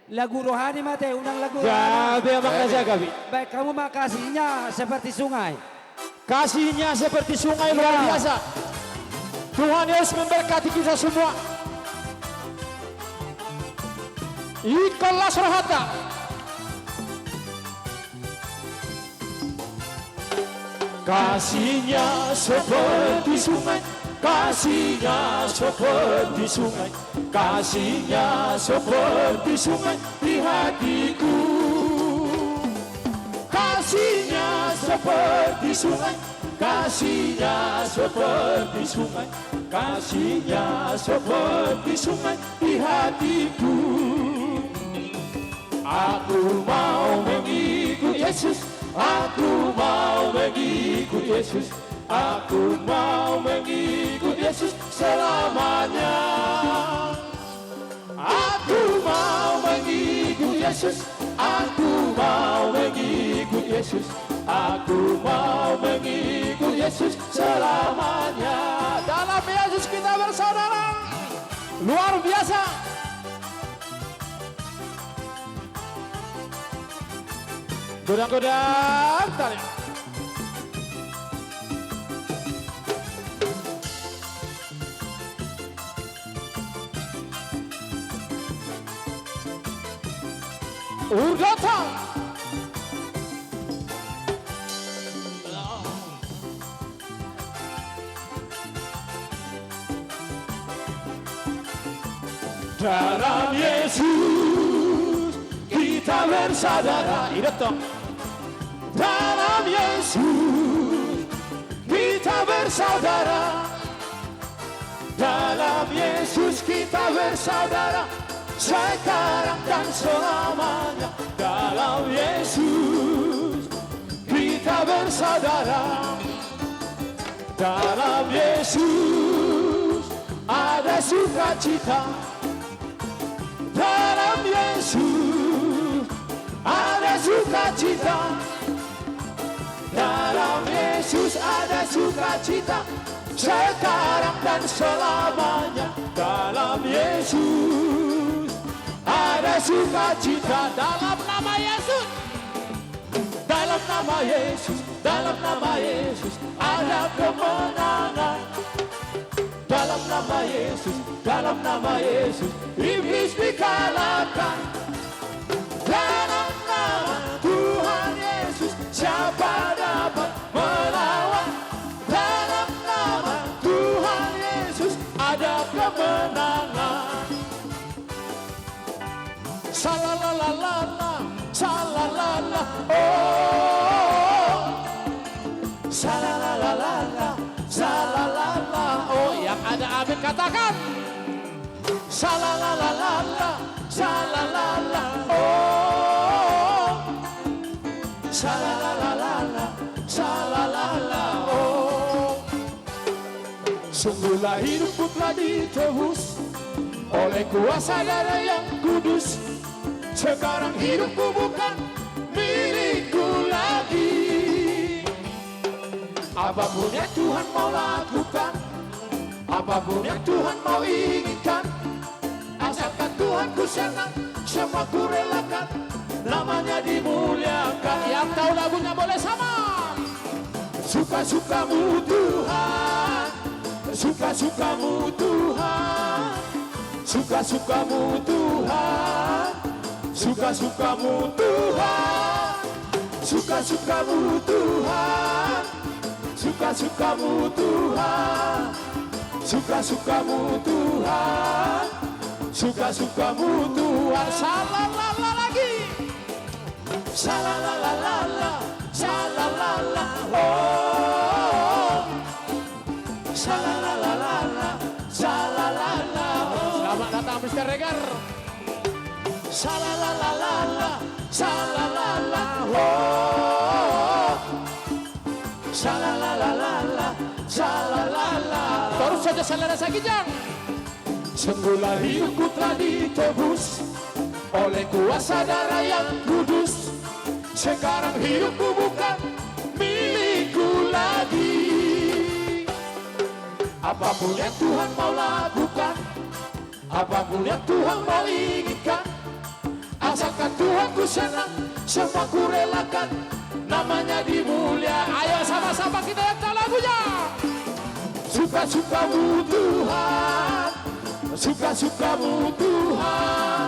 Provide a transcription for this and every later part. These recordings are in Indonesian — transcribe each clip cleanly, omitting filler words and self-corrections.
Lagu rohani mate, unang lagu rohani. Gabi ang makasya gabi. Baik, kamu makasihnya seperti sungai. Kasihnya seperti sungai luar Ya. biasa. Tuhan Yesus memberkati kita semua. Ikhlas rohata. Kasihnya seperti sungai, kasihnya seperti sungai, kasihnya seperti sungai di hatiku. Kasihnya seperti sungai, kasihnya seperti sungai, kasihnya seperti sungai di hatiku. Aku mau mengikut Yesus, aku mau mengikut Yesus, aku mau mengikut Yesus selamanya. Aku mau mengikut Yesus, aku mau mengikut Yesus, aku mau mengikut Yesus selamanya. Dalam Yesus kita bersaudara, luar biasa. Godang-godang tali. Urgata. Dalam Yesus kita bersaudara. Hidup dong. Dalam Yesus kita bersaudara. Dalam Yesus kita bersaudara, sekarang dan selamanya. Dalam Yesus kita bersaudara. Dalam Yesus ada sukacita. Dalam Yesus ada sukacita. Dalam Yesus ada sukacita, sekarang dan selamanya. Dalam Yesus ada sukacita. Dalam nama Yesus, dalam nama Yesus, dalam nama Yesus ada kemenangan. Dalam nama Yesus, dalam nama Yesus iblis dikalahkan. Dalam nama Tuhan Yesus siapa dapat melawan? Dalam nama Tuhan Yesus ada kemenangan. Salalalala, salalala, oh. Salalalala, salalala, oh. Yang ada amin katakan. Salalalala, salalala, oh. Salalalala, salalala, oh. Sungguhlah hidupku telah ditebus oleh kuasa darah yang kudus. Sekarang hidupku bukan milikku lagi. Apapun yang Tuhan mau lakukan, apapun yang Tuhan mau inginkan, asalkan Tuhan ku senang, semua ku relakan, namanya dimuliakan. Yang tahu lagunya boleh sama. Suka-sukamu Tuhan, suka-sukamu Tuhan, suka-sukamu Tuhan, suka-sukamu Tuhan, suka-sukamu Tuhan, suka-sukamu Tuhan, suka-sukamu Tuhan, suka-sukamu Tuhan. Salalala lagi. Salalalala, salalala, oh. Salalalala, salalala, oh. Selamat datang Mr. Regar. Salalalala, salalala, oh. Salalalala, salalala. Terus saja saudara Sagijang. Sungguhlah hidupku telah ditebus oleh kuasa darah yang kudus. Sekarang hidupku bukan milikku lagi. Apapun yang Tuhan mau lakukan, apapun yang Tuhan mau inginkan, Tuhanku senang, semua ku relakan, namanya dimulia. Ayo sama-sama kita yang tahu lagunya. Suka-sukamu Tuhan, suka-sukamu Tuhan,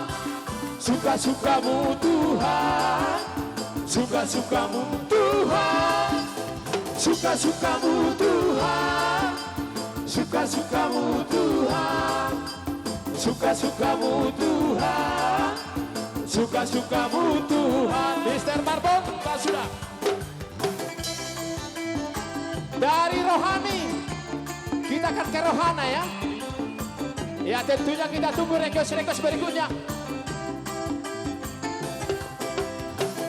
suka-sukamu Tuhan, suka-sukamu Tuhan, suka-sukamu Tuhan, suka-sukamu Tuhan, suka-sukamu Tuhan, suka-sukamu Tuhan. Mister Marbon, Pak sudah. Dari rohani kita akan ke rohana ya. Ya tentunya kita tunggu request berikutnya.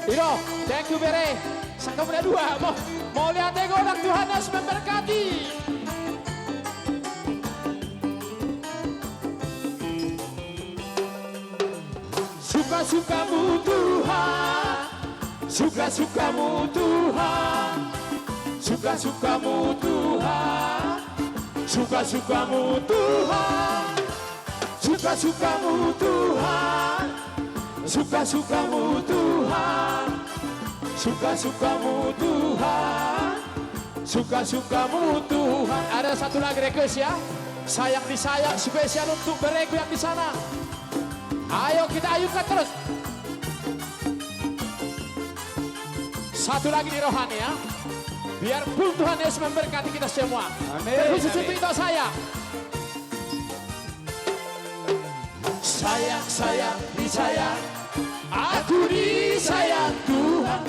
Iro, thank you Bere. Sang kemudian dua, mau lihat godang Tuhan Yesus memberkati. Suka-sukamu Tuhan, suka-sukamu Tuhan, suka-sukamu Tuhan, suka-sukamu Tuhan, suka-sukamu Tuhan, suka-sukamu Tuhan, suka-sukamu Tuhan, suka-sukamu Tuhan. Ada satu lagi request ya, sayang disayang spesial untuk Beregu yang di sana. Ayo kita ayunkan terus. Satu lagi di rohani ya. Biar pun Tuhan Yesus memberkati kita semua. Amin. Terkhusus untuk itu saya. Sayang, sayang, disayang. Aku disayang Tuhan.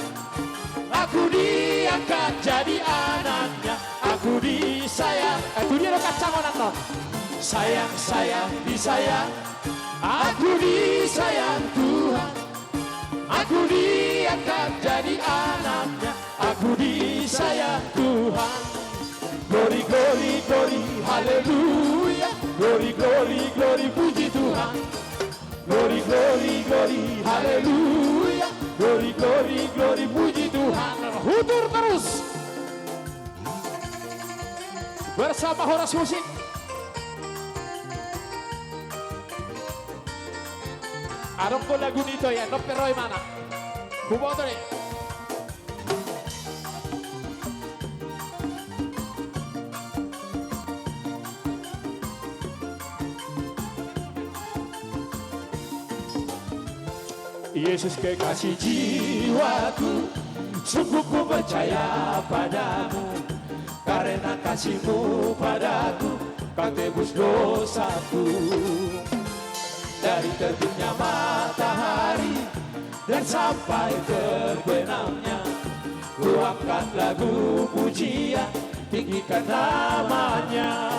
Aku diangkat jadi anaknya. Aku disayang. Itu dia lo kacang orang lo. Sayang, sayang, disayang. Aku disayang Tuhan. Aku diangkat jadi anaknya. Aku disayang Tuhan. Glory, glory, glory, haleluya. Glory, glory, glory, puji Tuhan. Glory, glory, glory, haleluya. Glory, glory, glory, puji Tuhan. Hutur terus bersama Horas Musik. Arong ko lagu nito ya, no pero mana? Kuboto nih. Yesus kekasih jiwaku, sungguh ku percaya padamu, karena kasih-Mu padaku, Kau tebus dosaku. Dari terbitnya matahari dan sampai terbenamnya, ku angkat lagu pujian, tinggikan namanya.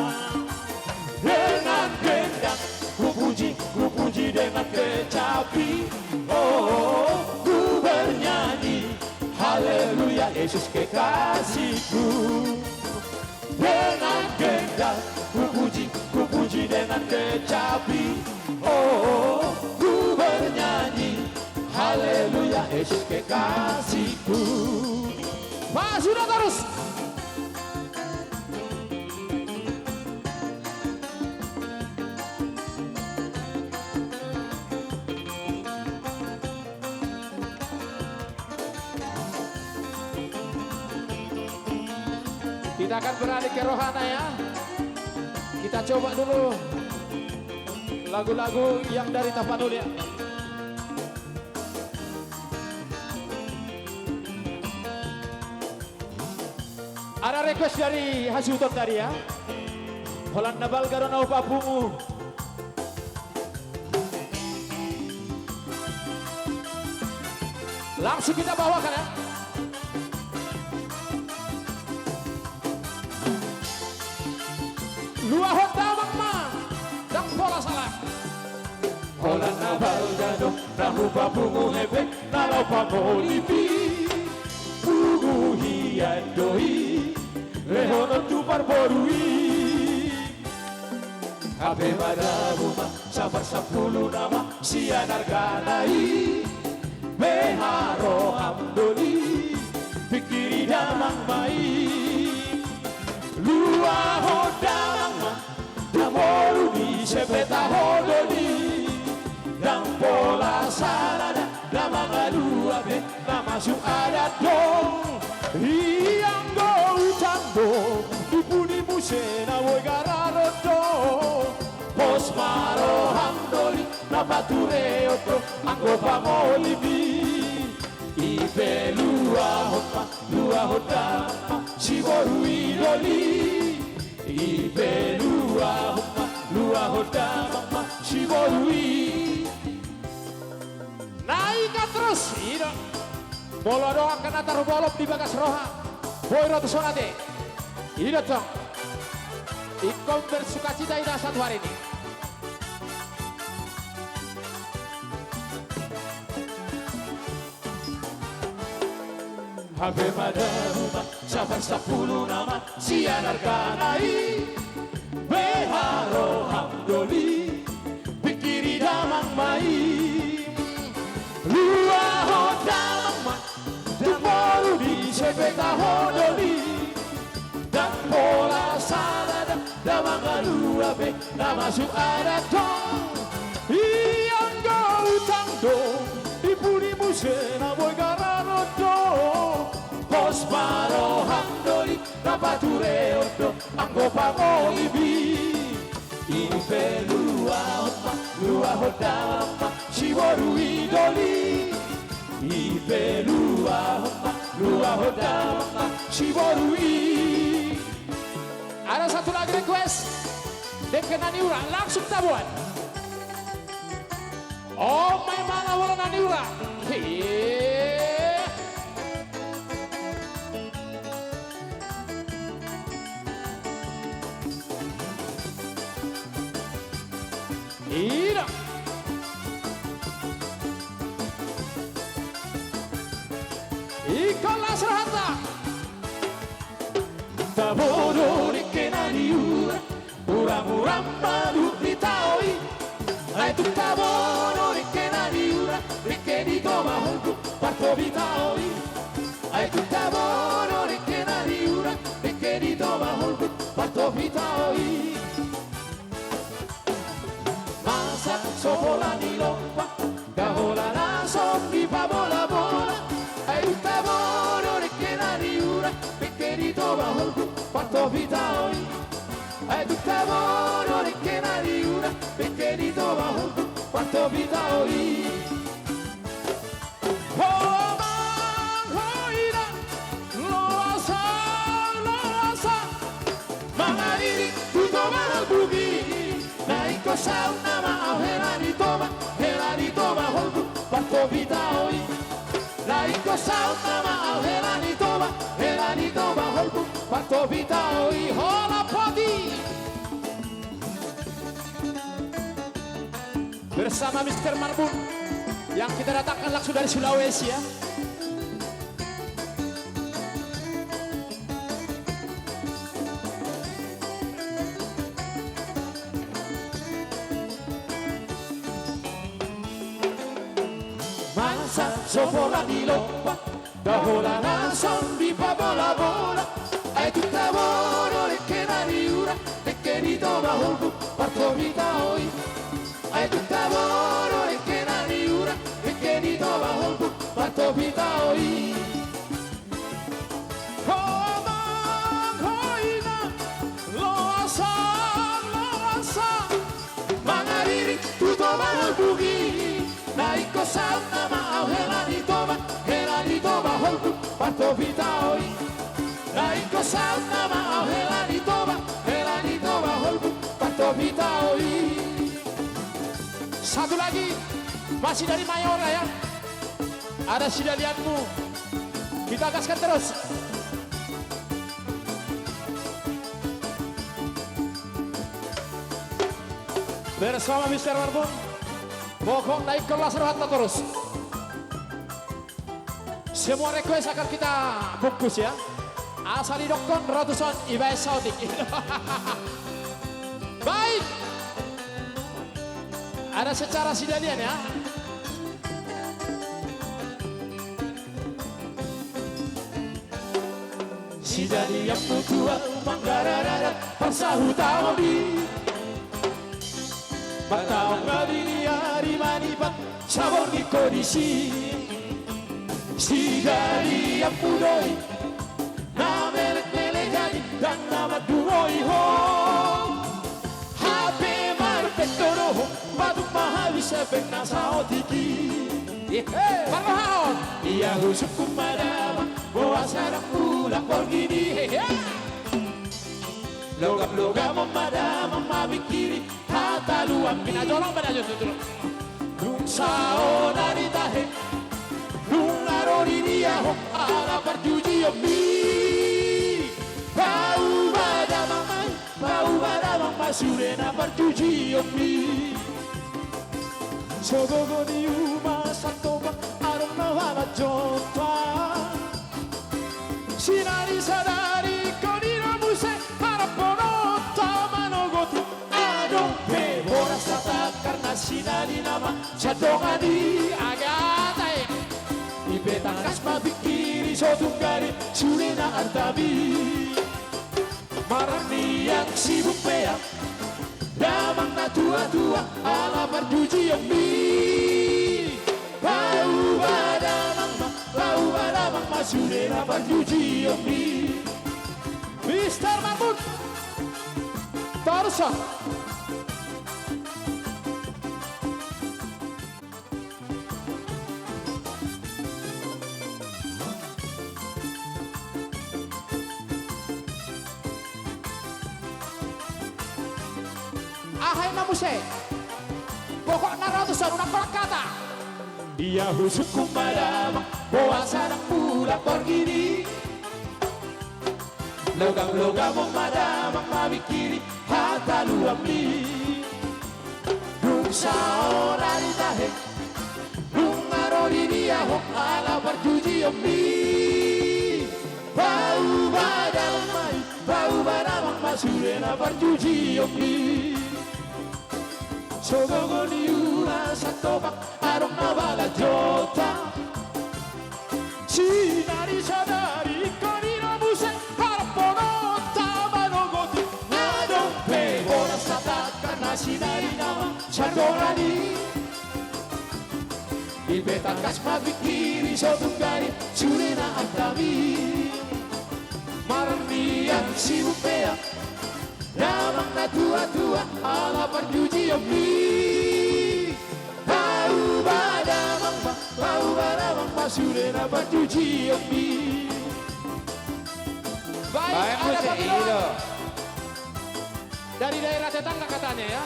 Dengan gendang ku puji dengan kecapi. Oh, ku bernyanyi, haleluya, Yesus kekasihku. Dengan gendang ku puji dengan kecapi. Oh, ku bernyanyi, haleluya, Yesus kekasihku. Pak sudah terus. Kita akan beralih ke rohana ya. Kita coba dulu lagu-lagu yang dari Tapanuli ya. Ada request dari Hasuton tadi ya. Holan nabal garona upapumu. Langsung kita bawakan ya. Dua honda mama dan pola salah. Holan nabal gado nahu papungu hebe nalau pamolipi. Pugu hian doi lehono tu parborui. Abe madabuma sabar 10 nama sianar ganai. Beharo hamdoli pikiri damang mai. Lua hodama damoru di sepeta hodoli dan pola salada na mga luwabe na masuk adat dong. Iyang go utang dong, ipuni mo na woy gararot dong. Pos maro hamdoli na patureo to, ang go pangolibi. Ipe lua hodama, siboru idoli. Ipe lua hodama, siboru idoli. Naik terus, ida. Bola doang kena taruh bolop di bagas roha. Boy rotu sonate. Ida tong. Ikom bersuka cita ida satu hari ini. Habe madama, sabar 10 nama, sianarkan ai. Beharo hamdoli, pikiri damang mai. Lua hodama, tumoru di sepeta hodoli. Dan bola salada, damang lua be, na masuk adat tong. Iyan go utang dong, ipuni musena boy garano dong. Pos maro hamdoli, na patureo dong, anggo pangolibi. Ipe lua hodama, siboru idoli. Ipe lua hodama, siboru idoli. Ada satu lagi request, dengan Naniura langsung tabuan. Oh, memang awal Naniura. Ida. Ikolas rahata. Tabodo di kenaniura, uram madu di taoi. Ai tu tabodo di kenaniura, di che di goma honku parto di taoi. Ai tu tabodo di kenaniura, di che di goma honku parto di taoi. Masa sobola ni lompa, gahola na sombi pa bola bola. Ai tu tabodo di kenaniura, di che di goma honku parto di taoi. Ai tu tabodo di kenaniura, di che di goma honku parto di taoi. Sauna ma helani toma holku parto vitaoi. Laiko sauna ma helani toma holku parto vitaoi. Hola podi. Bersama Mr. Marbun yang kita datangkan langsung dari Sulawesi ya. Sopola di lomba, gahola na sombi pa bola bola. Ai tutta buono le che na riura, le che di toma holku parto vitaoi. Ai tutta buono le che na riura, le che di toma holku parto vitaoi. Mangariri tutto mal bugi. Naiko sauna ma helani toma holku parto vitaoi. Naiko sauna ma helani toma holku parto vitaoi. Satu lagi masih dari Mayora ya. Ada sidalianmu. Kita gaskan terus. Bersama Mr. Marbun. Pokok naik kelas rohata terus. Semua request akan kita bungkus ya. Asal didokon ratusan Ibai Saudik. Baik. Ada secara sidalian ya. Sidalian tutua manggarara pasahutao di. Patao ngadini ari manipan sabor di kondisi. Si dari yang pudoi na melek-melek jadi dan nama duoi ho Hape marpe toro batu mahawi sepeng nasa otiki Parlohon. Ia husuk kumadama bawa sarang pulang begini Logam-logam memadam memikiri hata luang Pinajolong pinajol tutup. Nung sao dari tahe Nung arori dia ho ala perjuji yomi Bau badamang masurena perjuji yomi Sogogo ni uma santo bang arong nawala jota Sinari sadari konira muse para ponota manogoti Adong pe boras tata karena sinari nama jadongani Agatai. Ibetangkas mabikiri sotunggari surena artabi Marami yang sibuk peak Damang na tua-tua ala perjuji yomi Bau badamang masurena perjuji yomi Mr. Mahmud Torso Ahai namuse. Pokok naratusan unang kata. Dia husuk kumadamang bawa sarang pula pergini Logam-logam memadamang mabikiri hata luamli Nung saorari tahe Nung arori dia ho ala perjuji yomi Bau badamang masurena perjuji yomi Sogogo ni una satobak arong nawala jota Sinari sadari konira muse harponota manogoti Adong pe boras tata karena sinari nama sardorani Ibetangkas mabikiri sotunggari surena antami Marami yang sibuk peak Damang na tua-tua ala perjuji yomi Bau badamang masurena perjuji yomi Baik, Baik, ada Musik panggilan Ido. dari daerah tetangga katanya ya.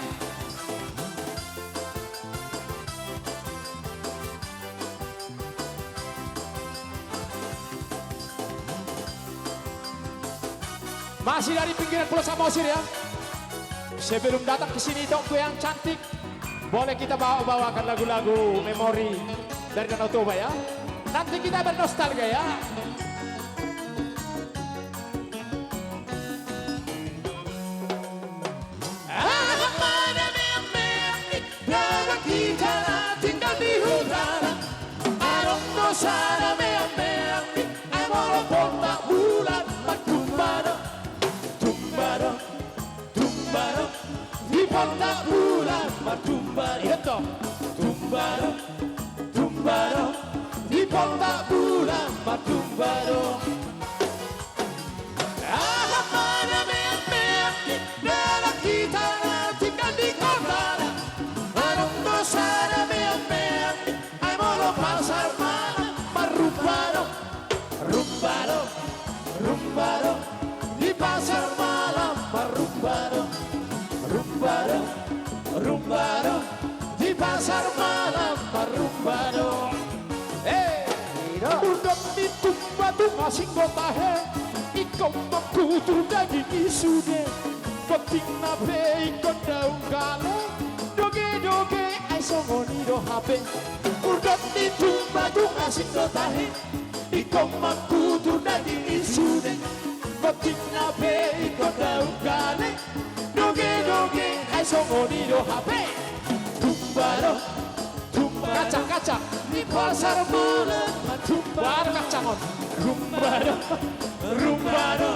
Masih dari pinggiran Pulau Samosir ya. Sebelum datang ke sini Dok yang cantik, boleh kita bawakan lagu-lagu memori dari Danau Toba ya. Nanti kita bernostalgia ya. Dalam kita tinggal di hutan Arong dosana meang-meang Amolo ponta bulan Tumbado Di ponta bulan Itu. Tumbado Di ponta bulan Tumbado Mana meang-meang Dalam kita tinggal di kota Anong dosana meang-meang Ay molo pasar malam Rumbado Di pasar malam Rumbado Di pasar malam Rumbado Undang di tumbado ngasing gotahe Ikaw magkutur daging isude Pagting na pe ikon daung kale Doge-doge ay songonido hape Undang di tumbado ngasing gotahe Ikaw magkutur daging isude Pagting na pe ikon daung kale Doge-doge ay songonido hape Tumbado Kacang-kacang. di pasar malam Baru kacangon. Rumbado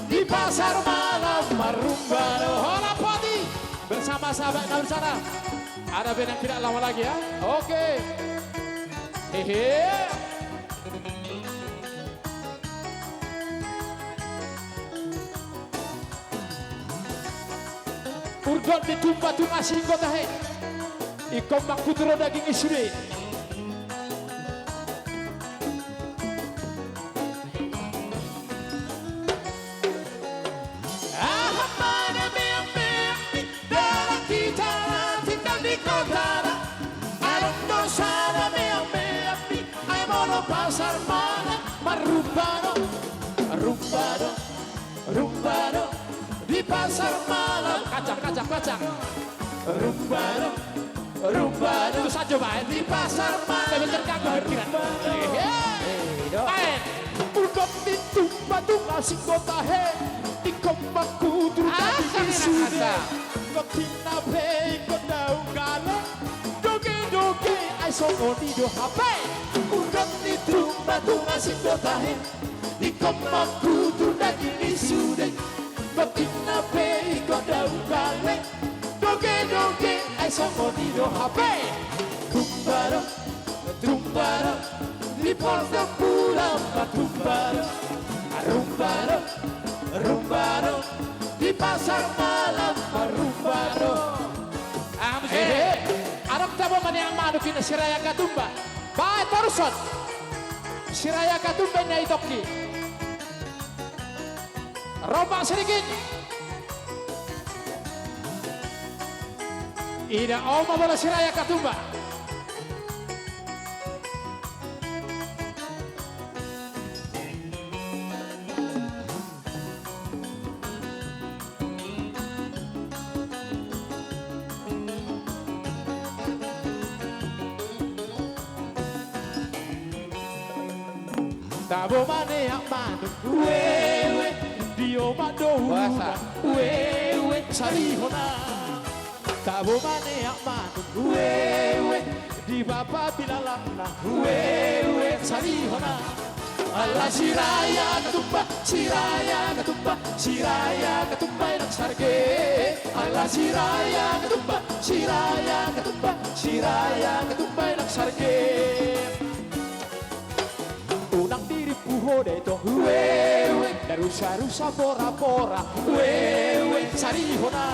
di pasar malam Rumbado Hola Podi bersama sahabat dalam sana. Ada band yang tidak lama lagi ya. Oke. Hehe. Urgon ditumba tu nasi kota he. Ikom makutro daging isuri. Dalam kita tinggal di kota. Arong dosa mi, ay mono pasar mana, marubano, rumbano, di pasar malam, Kacang. rumbano, Itu saja main. di pasar malam, Main. Urgon ditumba tu nasi kota he. Ikom makutro daging isuri. Kotina pe kodau gala. Doge ay songo nido hape. urang di trumba tunga si kotahe, di komaku tu daging isude, bakina pe ikoda ukale, doge ay songo nido hape, trumbaro, di porta pula trumbaro, rumbaro, di pasar malam rumbaro. Arab tabo man yang manu kina Siraya Katumba. Bae Torson. Siraya Katumba na itokki. Rombang sedikit. Ida oma bola Siraya Katumba. Tabo mane yang manu wewe dio mando huna wewe salihona. Tabo mane yang manu wewe di bapa bilalana wewe salihona. Alla Siraya Katumba inak sarge. Alla Siraya Katumba inak sarge. Unang diri puho deto Wewe, darusa pora wewe, salihona.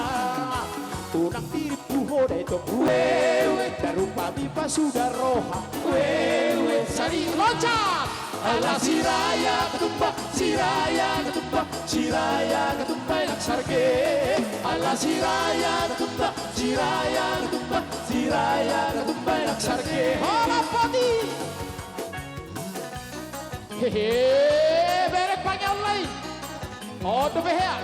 Unang diri puho deto wewe, darupa bipa sudah roha wewe, loncat. Alla Siraya Katumba inak sarge. Alla Siraya Katumba inak sarge. Hola poti. Hehe, berek panjang lain. Oh, tu behea.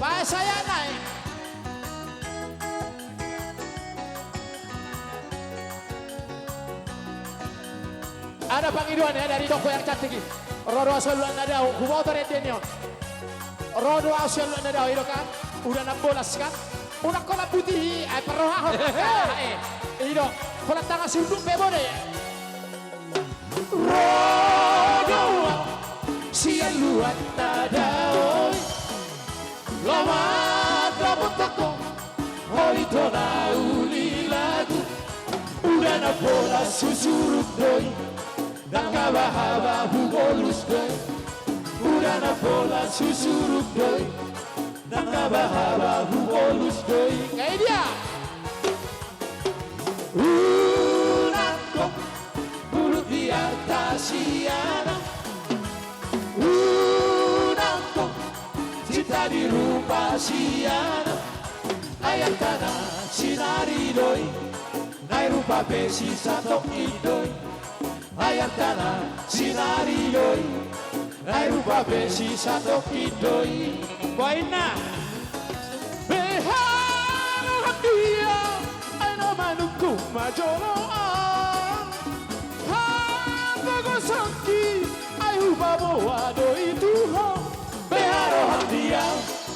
Pak saya naik. Ada pengiduan ya dari toko yang cantik ini. Rodo asal lu anda dah, kumotor etenyo. Rodo asal lu anda dah, itu kan. Udah 16 kan. Una kola putih, perroha Ido, kola tangan sunduk bebode. Rodo siya luat tadaoy. Lama dapat ako, hoy to na uli lagu. Udah na pola susuruk doy, dan kabahaba hugolus doy. Udah na pola susuruk doy, dan kabahaba hugolus doy. Kayak dia. Unako, mulut di atas siana. Unako, cinta di rupa siana. Ayat tanah sinari doi, nai rupa besi satok idoi. Ayat tanah sinari doi, nai rupa besi satok idoi. Boina. Behano dia, ano manuku majolo. Hago sakti, ayu babo ado itu ho. Behano dia,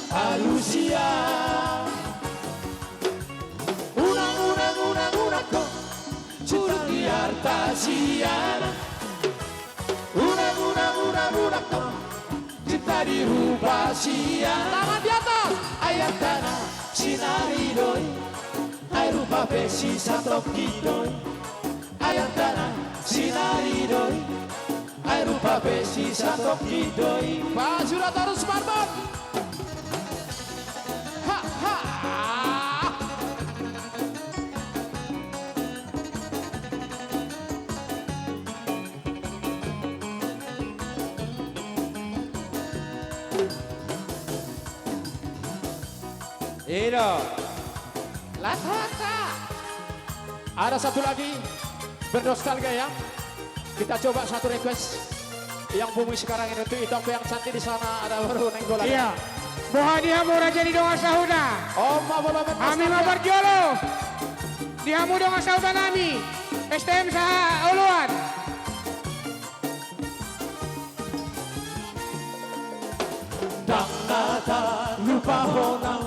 alusia. Unang ko, curug di harta siana. Unang ko, cinta di rupa siana. Tangan di atas. Ayat tanah sinari doi, ay rupa besi satok kidoi. Ayat tanah sinari doi, lupa besi satu kidoi. Pak Surat harus Marbon. Ha ha. Ino. Lataka. Ada satu lagi bernostalgia ya. Kita coba satu request yang bumi sekarang ini untuk itu yang cantik di sana ada baru nenggol. Iya. Bohadia mora jadi doa sahuda. Oh, maaf. Kami mabar jolo. Diamu doa sahuda nami. STM saha uluan. Dang nata lupa honang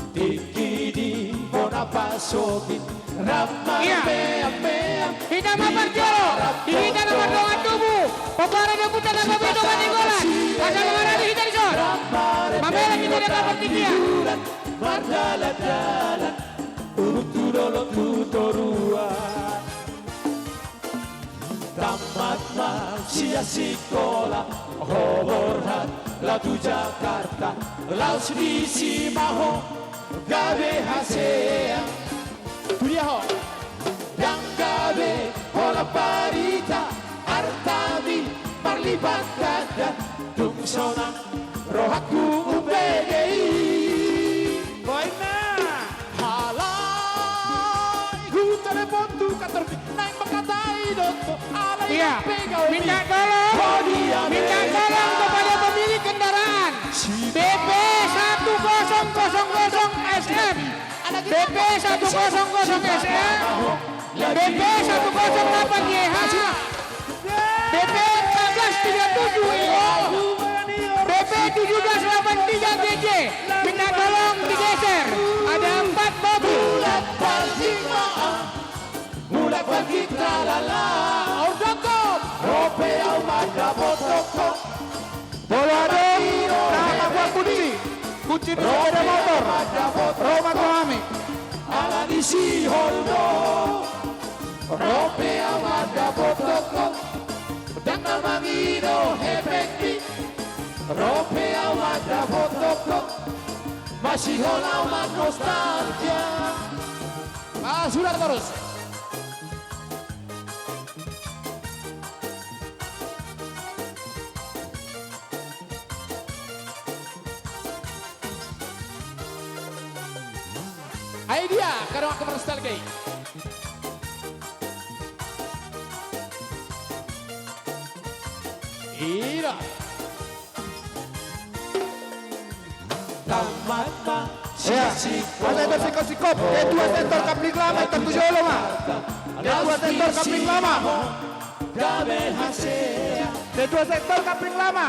tiki di bona pasokin ramah Iya. meam. Kita mabar jolo. Kita nomor doa tubuh. Papara de puta na babe doa ninggolan. Asal mana di hitar sor. Mamela kita dapat tikia. Mardalan urutudolo tutoruan tamat sia sekolah Hoborhat Latu Jakarta Laos di maho gawe hasea Itu dia ho. yang gawe hola parita artami marlibat kada tungsonang rohaku ubegi Halai, ku telepon tu kantor naik mengkatai doto alai Iya. pegawai. Minta tolong. Minta tolong kepada pemilik kendaraan. BP 1000 SM. BP 100 SM. BP 108 YH. BP 1437 IO. BP 1783 GJ. Minta tolong digeser. Ada 4 mobil. Mulai pergi tralala Ordoko, Rope au mada botoko Bola dong. Nama gua kunci. Kunci di sepeda motor. Roma Kohami. ala di si holdo Rope au mada botoko Dan namangino hefekti Rope au mada botoko Masih holau man nostalgia ah sudah terus. Ayo dia, karena aku nostalgia. Ira. Tamat ma Ya, ada bersikap-sikap. Dua sektor kapling lama, tertujuh lama. Dua sektor kapling lama. Gabe hasea Dua sektor kapling lama.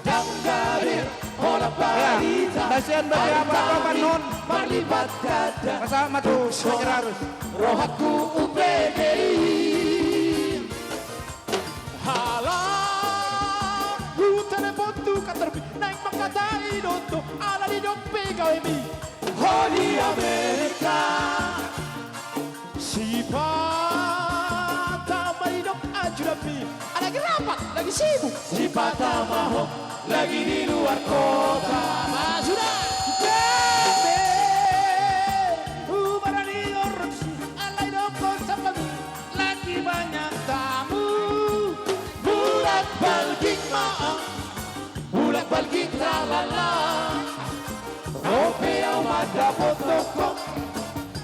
Dan gabe hola parita Kasihan bagi apa-apa non. Marlibat kada Masa matu belajar harus. Rohaku ubegi Halang, ku telepon tu kantor naik mengkatai doto ala di dok pegawai mi. Hodi Amerika Si Pata maidok ajurapi. Ada gerapak, lagi sibuk. Si Patamaho lagi di luar kota Ah, sudah. Bebe Ubarani orsi, alai dokon sama mi. Lagi banyak tamu. Bulat balging maang Bulat balging tralala Rope au mada botoko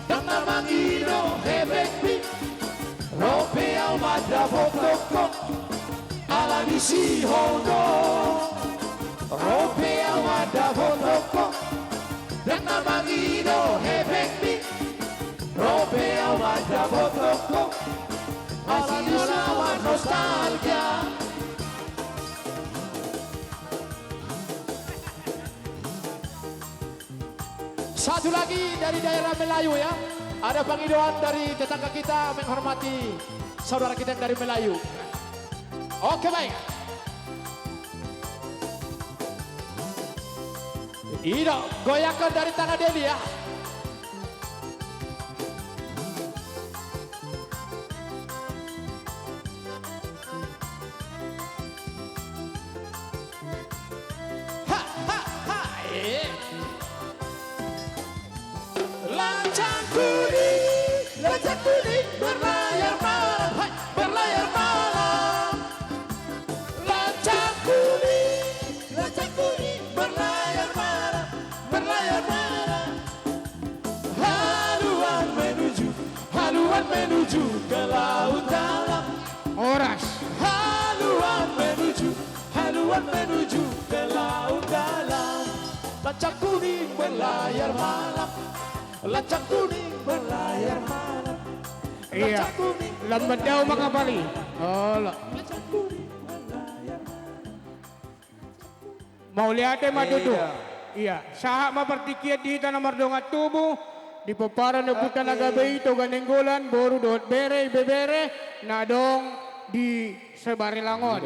Dan namangino hebekbi Rope au mada botoko Ala di si hono Rope au mada botoko Dan namangino hebekbi Rope au mada botoko Ala di lawan nostalgia Satu lagi dari daerah Melayu ya. Ada pengidoan dari tetangga kita menghormati saudara kita yang dari Melayu. Oke baik. Ida, goyahkan dari tangan Deli ya. kuning berlayar malam, hai, berlayar malam. Lacak kuning berlayar malam, berlayar malam. Haluan menuju ke laut dalam. Oras. Haluan menuju ke laut dalam. Lacak kuning berlayar malam, lacak kuning berlayar malam. Iya. Lacak kuning Lambat daw mga pali. Ola. lacak kuning berlayar malam. Mau lihat madudu. Iya. Saha mapartikiat di tanah mardongat tubuh. Di paparan na buta na gabi ito ganenggolan. Boru dot bere bebere. Nadong di Sebarilangon.